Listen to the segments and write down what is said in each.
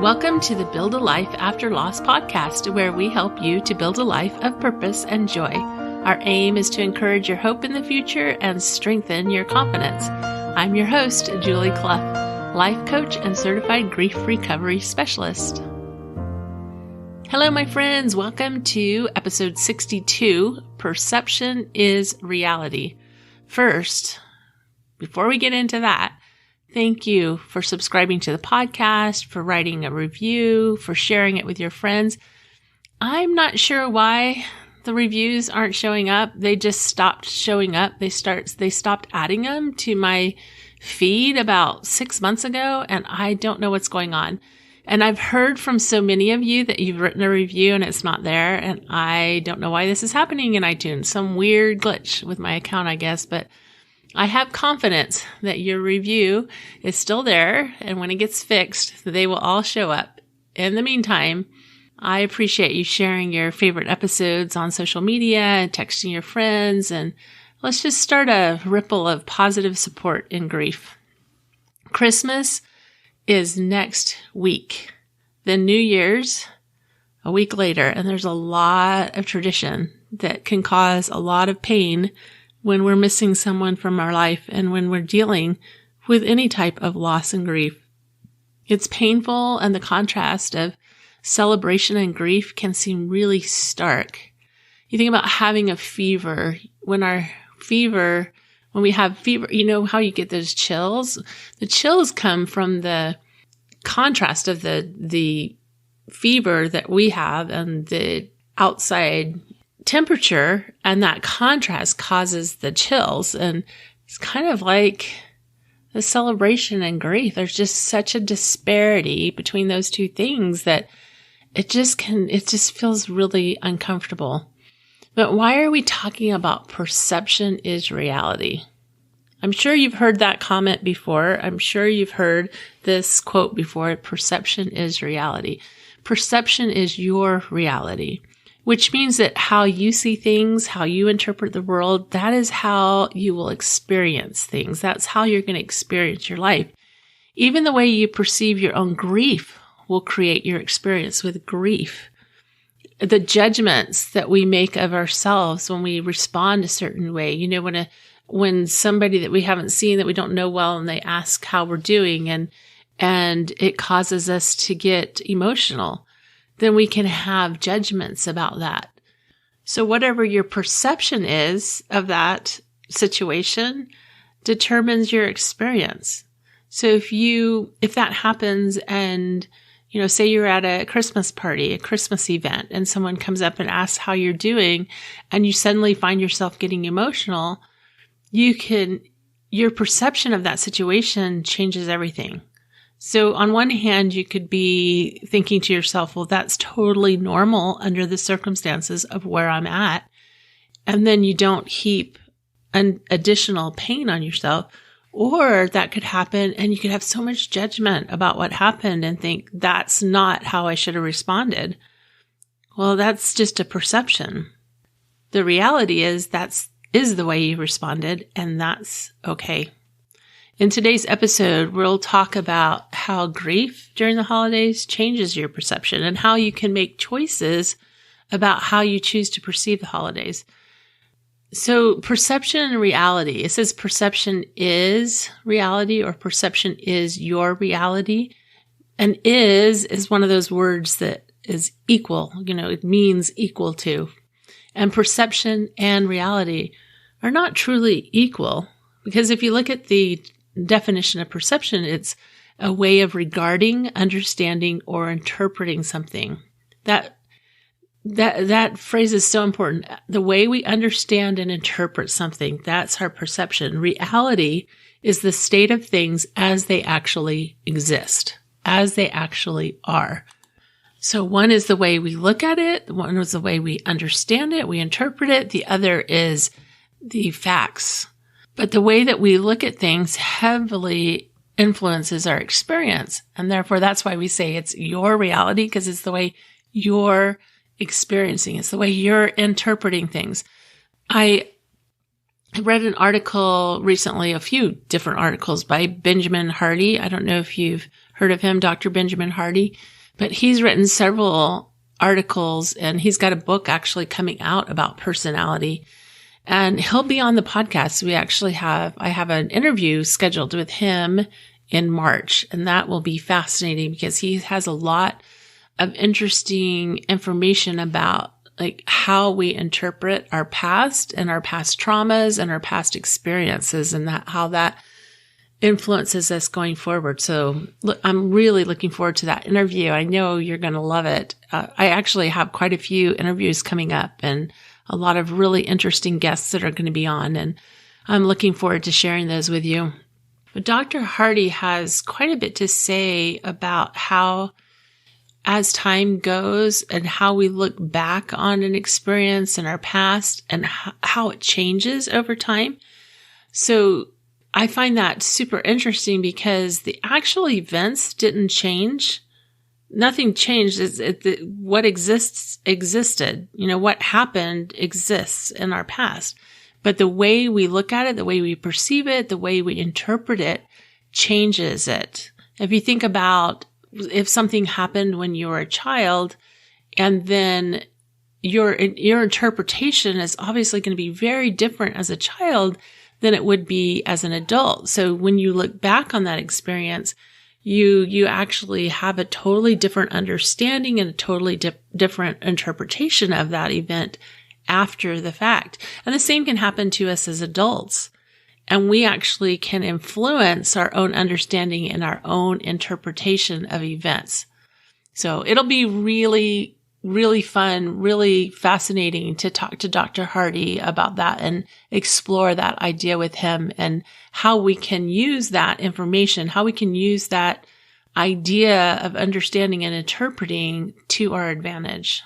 Welcome to the Build a Life After Loss podcast, where we help you to build a life of purpose and joy. Our aim is to encourage your hope in the future and strengthen your confidence. I'm your host, Julie Clough, life coach and certified grief recovery specialist. Hello, my friends. Welcome to episode 62, Perception is Reality. First, before we get into that, thank you for subscribing to the podcast, for writing a review, for sharing it with your friends. I'm not sure why the reviews aren't showing up. They just stopped showing up. They stopped adding them to my feed about 6 months ago, and I don't know what's going on. And I've heard from so many of you that you've written a review and it's not there, and I don't know why this is happening in iTunes. Some weird glitch with my account, I guess, but I have confidence that your review is still there, and when it gets fixed, they will all show up. In the meantime, I appreciate you sharing your favorite episodes on social media and texting your friends, and let's just start a ripple of positive support in grief. Christmas is next week. Then New Year's a week later, and there's a lot of tradition that can cause a lot of pain when we're missing someone from our life and when we're dealing with any type of loss and grief. It's painful, and the contrast of celebration and grief can seem really stark. You think about having a fever. When we have fever, you know how you get those chills? The chills come from the contrast of the fever that we have and the outside temperature, and that contrast causes the chills. And it's kind of like the celebration and grief. There's just such a disparity between those two things that it just feels really uncomfortable. But why are we talking about perception is reality? I'm sure you've heard that comment before. I'm sure you've heard this quote before. Perception is reality. Perception is your reality, which means that how you see things, how you interpret the world, that is how you will experience things. That's how you're going to experience your life. Even the way you perceive your own grief will create your experience with grief. The judgments that we make of ourselves when we respond a certain way, you know, when somebody that we haven't seen, that we don't know well, and they ask how we're doing, and it causes us to get emotional, then we can have judgments about that. So whatever your perception is of that situation determines your experience. So if that happens, and, you know, say you're at a Christmas party, a Christmas event, and someone comes up and asks how you're doing, and you suddenly find yourself getting emotional, your perception of that situation changes everything. So on one hand, you could be thinking to yourself, well, that's totally normal under the circumstances of where I'm at. And then you don't heap an additional pain on yourself. Or that could happen, and you could have so much judgment about what happened and think, that's not how I should have responded. Well, that's just a perception. The reality is that is the way you responded, and that's okay. In today's episode, we'll talk about how grief during the holidays changes your perception and how you can make choices about how you choose to perceive the holidays. So perception and reality, it says perception is reality, or perception is your reality. And is one of those words that is equal, you know, it means equal to. And perception and reality are not truly equal, because if you look at the definition of perception, it's a way of regarding, understanding, or interpreting something. That phrase is so important. The way we understand and interpret something, that's our perception. Reality is the state of things as they actually exist, as they actually are. So one is the way we look at it. One is the way we understand it, we interpret it. The other is the facts. But the way that we look at things heavily influences our experience. And therefore, that's why we say it's your reality, because it's the way you're experiencing. It's the way you're interpreting things. I read an article recently, a few different articles by Benjamin Hardy. I don't know if you've heard of him, Dr. Benjamin Hardy, but he's written several articles and he's got a book actually coming out about personality, and he'll be on the podcast. I have an interview scheduled with him in March, and that will be fascinating because he has a lot of interesting information about like how we interpret our past and our past traumas and our past experiences, and how that influences us going forward. So I'm really looking forward to that interview. I know you're going to love it. I actually have quite a few interviews coming up and a lot of really interesting guests that are going to be on, and I'm looking forward to sharing those with you. But Dr. Hardy has quite a bit to say about how, as time goes and how we look back on an experience in our past and how it changes over time. So I find that super interesting because the actual events didn't change. Nothing changed. What existed. What happened exists in our past. But the way we look at it, the way we perceive it, the way we interpret it changes it. If you think about if something happened when you were a child, and then your interpretation is obviously going to be very different as a child than it would be as an adult. So when you look back on that experience, you actually have a totally different understanding and a totally different interpretation of that event after the fact. And the same can happen to us as adults. And we actually can influence our own understanding and our own interpretation of events. So it'll be really, really fun, really fascinating to talk to Dr. Hardy about that and explore that idea with him and how we can use that information, how we can use that idea of understanding and interpreting to our advantage.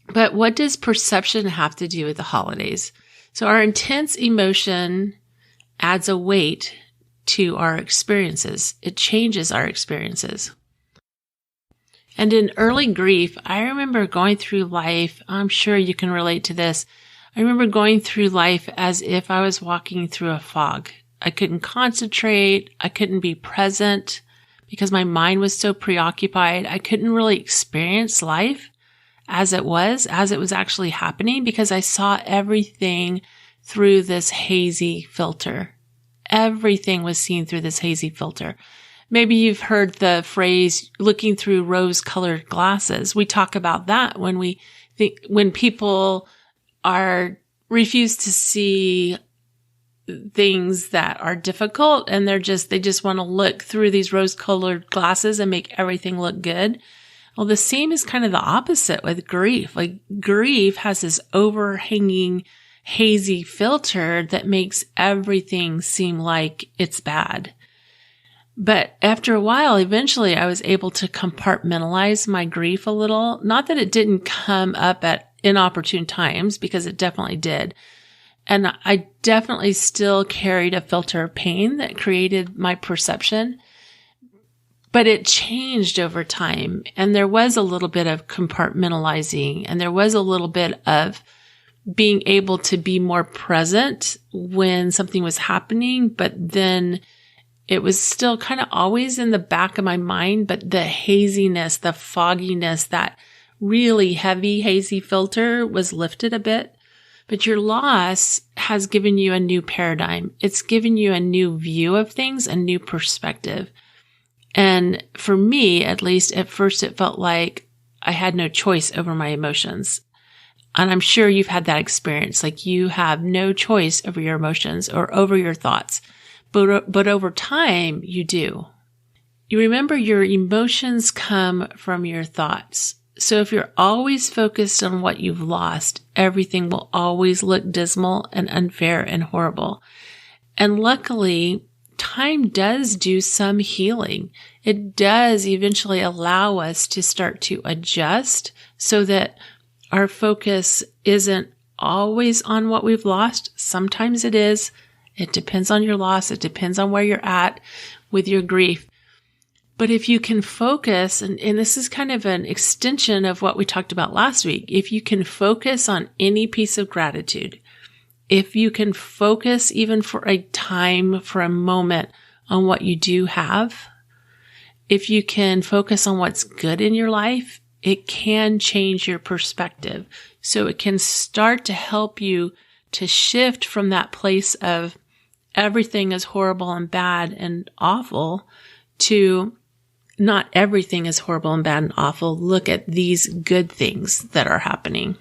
But what does perception have to do with the holidays? So our intense emotion adds a weight to our experiences. It changes our experiences. And in early grief, I remember going through life, I'm sure you can relate to this. I remember going through life as if I was walking through a fog. I couldn't concentrate. I couldn't be present because my mind was so preoccupied. I couldn't really experience life as it was actually happening because I saw everything through this hazy filter. Everything was seen through this hazy filter. Maybe you've heard the phrase looking through rose-colored glasses. We talk about that when people refuse to see things that are difficult and they just want to look through these rose-colored glasses and make everything look good. Well, the same is kind of the opposite with grief. Like grief has this overhanging hazy filter that makes everything seem like it's bad. But after a while, eventually I was able to compartmentalize my grief a little. Not that it didn't come up at inopportune times, because it definitely did. And I definitely still carried a filter of pain that created my perception. But it changed over time. And there was a little bit of compartmentalizing, and there was a little bit of being able to be more present when something was happening, but then it was still kind of always in the back of my mind, but the haziness, the fogginess, that really heavy hazy filter was lifted a bit. But your loss has given you a new paradigm. It's given you a new view of things, a new perspective. And for me, at least at first, it felt like I had no choice over my emotions. And I'm sure you've had that experience. Like you have no choice over your emotions or over your thoughts. But over time, you do. You remember your emotions come from your thoughts. So if you're always focused on what you've lost, everything will always look dismal and unfair and horrible. And luckily, time does do some healing. It does eventually allow us to start to adjust so that our focus isn't always on what we've lost. Sometimes it is. It depends on your loss. It depends on where you're at with your grief. But if you can focus, and this is kind of an extension of what we talked about last week, if you can focus on any piece of gratitude, if you can focus even for a time, for a moment on what you do have, if you can focus on what's good in your life, it can change your perspective. So it can start to help you to shift from that place of everything is horrible and bad and awful to not everything is horrible and bad and awful. Look at these good things that are happening.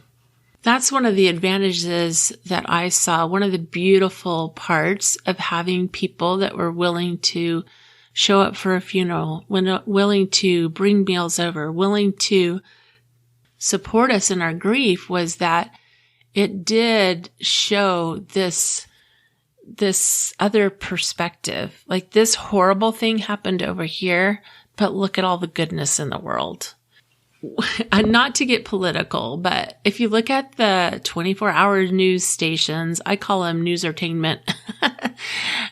That's one of the advantages that I saw. One of the beautiful parts of having people that were willing to show up for a funeral, willing to bring meals over, willing to support us in our grief, was that it did show this other perspective. Like, this horrible thing happened over here, but look at all the goodness in the world. And not to get political, but if you look at the 24-hour news stations, I call them newsertainment,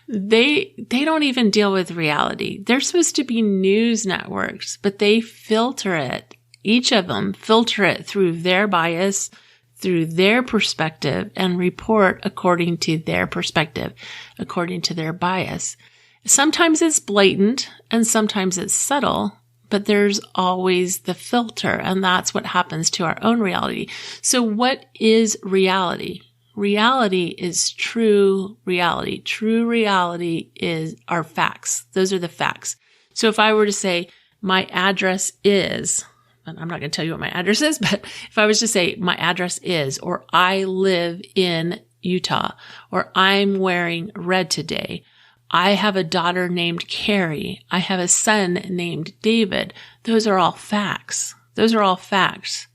they don't even deal with reality. They're supposed to be news networks, but they filter it. Each of them filter it through their bias, through their perspective, and report according to their perspective, according to their bias. Sometimes it's blatant and sometimes it's subtle, but there's always the filter, and that's what happens to our own reality. So what is reality? Reality is true reality. True reality is our facts. Those are the facts. So if I were to say my address is, and I'm not going to tell you what my address is, but if I was to say my address is, or I live in Utah, or I'm wearing red today, I have a daughter named Carrie, I have a son named David, those are all facts. Those are all facts.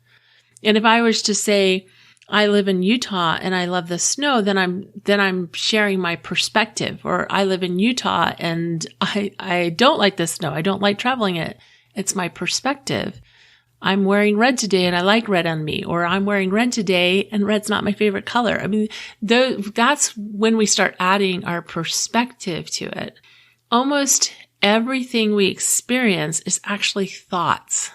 And if I was to say I live in Utah and I love the snow, then I'm sharing my perspective. Or I live in Utah and I don't like the snow. I don't like traveling it. It's my perspective. I'm wearing red today and I like red on me, or I'm wearing red today and red's not my favorite color. I mean, that's when we start adding our perspective to it. Almost everything we experience is actually thoughts.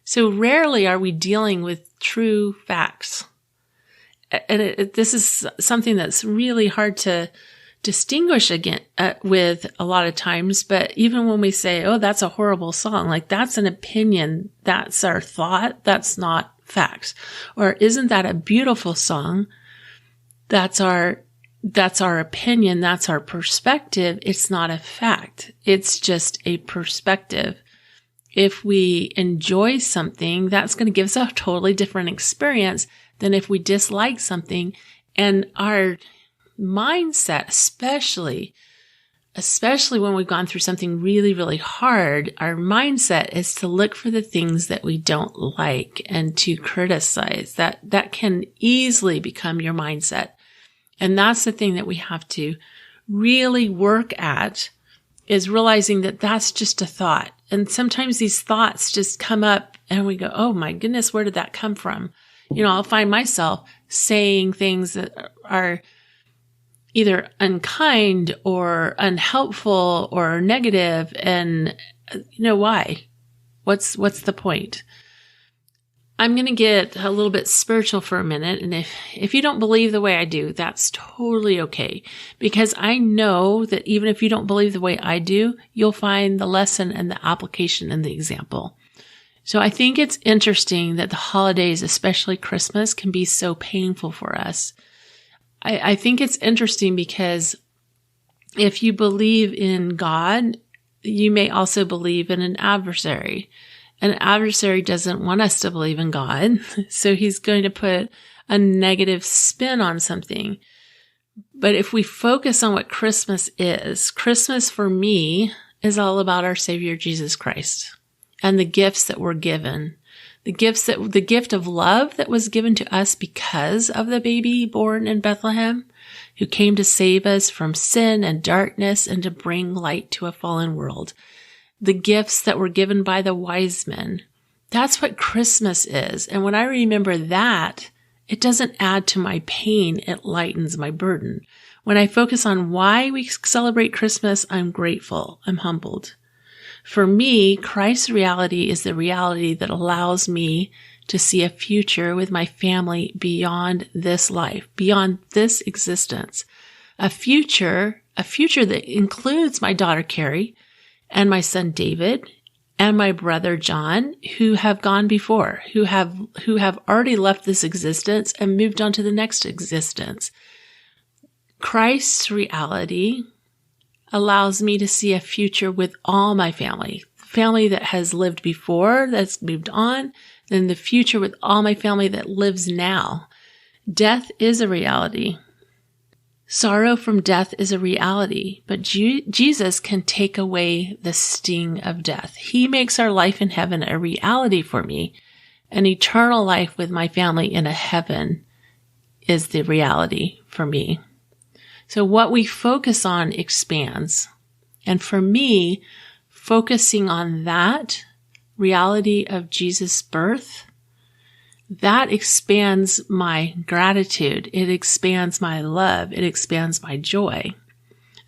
So rarely are we dealing with true facts. And this is something that's really hard to distinguish again with a lot of times. But even when we say, oh, that's a horrible song, like that's an opinion, that's our thought, that's not facts. Or isn't that a beautiful song? That's our opinion, that's our perspective. It's not a fact. It's just a perspective. If we enjoy something, that's going to give us a totally different experience than if we dislike something. And our mindset, especially when we've gone through something really, really hard, our mindset is to look for the things that we don't like and to criticize. That can easily become your mindset. And that's the thing that we have to really work at, is realizing that that's just a thought. And sometimes these thoughts just come up and we go, oh my goodness, where did that come from? I'll find myself saying things that are either unkind or unhelpful or negative. And why? What's the point? I'm going to get a little bit spiritual for a minute. And if you don't believe the way I do, that's totally okay. Because I know that even if you don't believe the way I do, you'll find the lesson and the application in the example. So I think it's interesting that the holidays, especially Christmas, can be so painful for us. I think it's interesting because if you believe in God, you may also believe in an adversary. An adversary doesn't want us to believe in God, so he's going to put a negative spin on something. But if we focus on what Christmas is, Christmas for me is all about our Savior Jesus Christ and the gifts that were given. The gift of love that was given to us because of the baby born in Bethlehem, who came to save us from sin and darkness and to bring light to a fallen world. The gifts that were given by the wise men. That's what Christmas is. And when I remember that, it doesn't add to my pain. It lightens my burden. When I focus on why we celebrate Christmas, I'm grateful. I'm humbled. For me, Christ's reality is the reality that allows me to see a future with my family beyond this life, beyond this existence. A future that includes my daughter, Carrie, and my son David and my brother John, who have gone before, who have already left this existence and moved on to the next existence. Christ's reality allows me to see a future with all my family that has lived before, that's moved on, then the future with all my family that lives now. Death is a reality. Sorrow from death is a reality, but Jesus can take away the sting of death. He makes our life in heaven a reality for me. An eternal life with my family in a heaven is the reality for me. So what we focus on expands. And for me, focusing on that reality of Jesus' birth, that expands my gratitude. It expands my love. It expands my joy.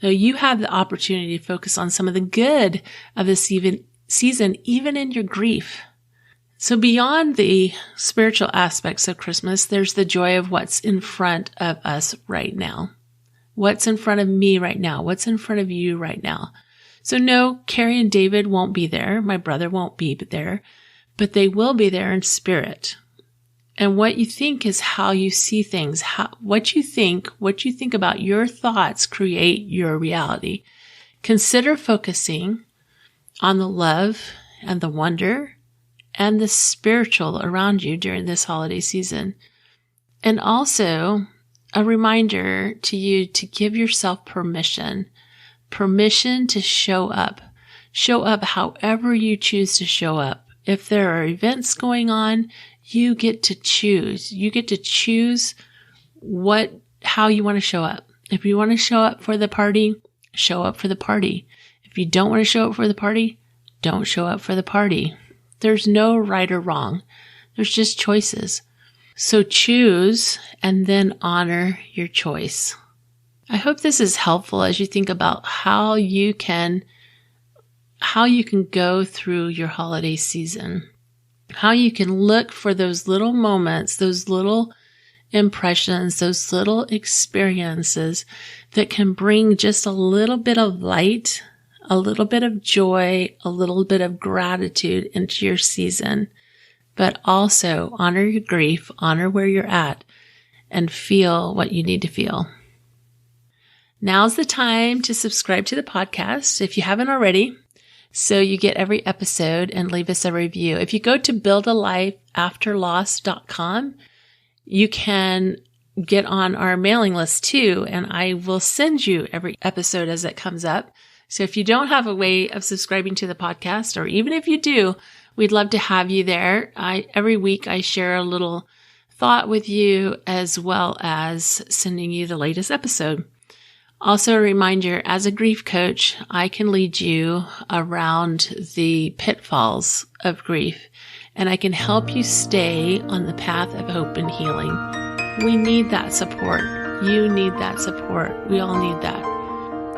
So you have the opportunity to focus on some of the good of this season, even in your grief. So beyond the spiritual aspects of Christmas, there's the joy of what's in front of us right now. What's in front of me right now? What's in front of you right now? So no, Carrie and David won't be there. My brother won't be there, but they will be there in spirit. And what you think is how you see things. What you think about your thoughts create your reality. Consider focusing on the love and the wonder and the spiritual around you during this holiday season. And also a reminder to you to give yourself permission to show up. Show up however you choose to show up. If there are events going on, you get to choose. You get to choose how you want to show up. If you want to show up for the party, show up for the party. If you don't want to show up for the party, don't show up for the party. There's no right or wrong. There's just choices. So choose and then honor your choice. I hope this is helpful as you think about how you can go through your holiday season. How you can look for those little moments, those little impressions, those little experiences that can bring just a little bit of light, a little bit of joy, a little bit of gratitude into your season. But also honor your grief, honor where you're at, and feel what you need to feel. Now's the time to subscribe to the podcast if you haven't already, so you get every episode, and leave us a review. If you go to buildalifeafterloss.com, you can get on our mailing list too, and I will send you every episode as it comes up. So if you don't have a way of subscribing to the podcast, or even if you do, we'd love to have you there. Every week I share a little thought with you, as well as sending you the latest episode. Also a reminder, as a grief coach, I can lead you around the pitfalls of grief, and I can help you stay on the path of hope and healing. We need that support. You need that support. We all need that.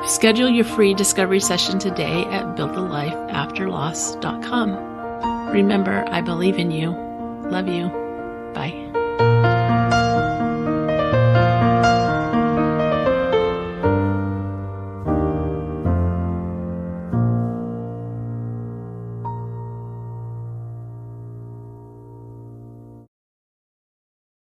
Schedule your free discovery session today at buildalifeafterloss.com. Remember, I believe in you. Love you. Bye.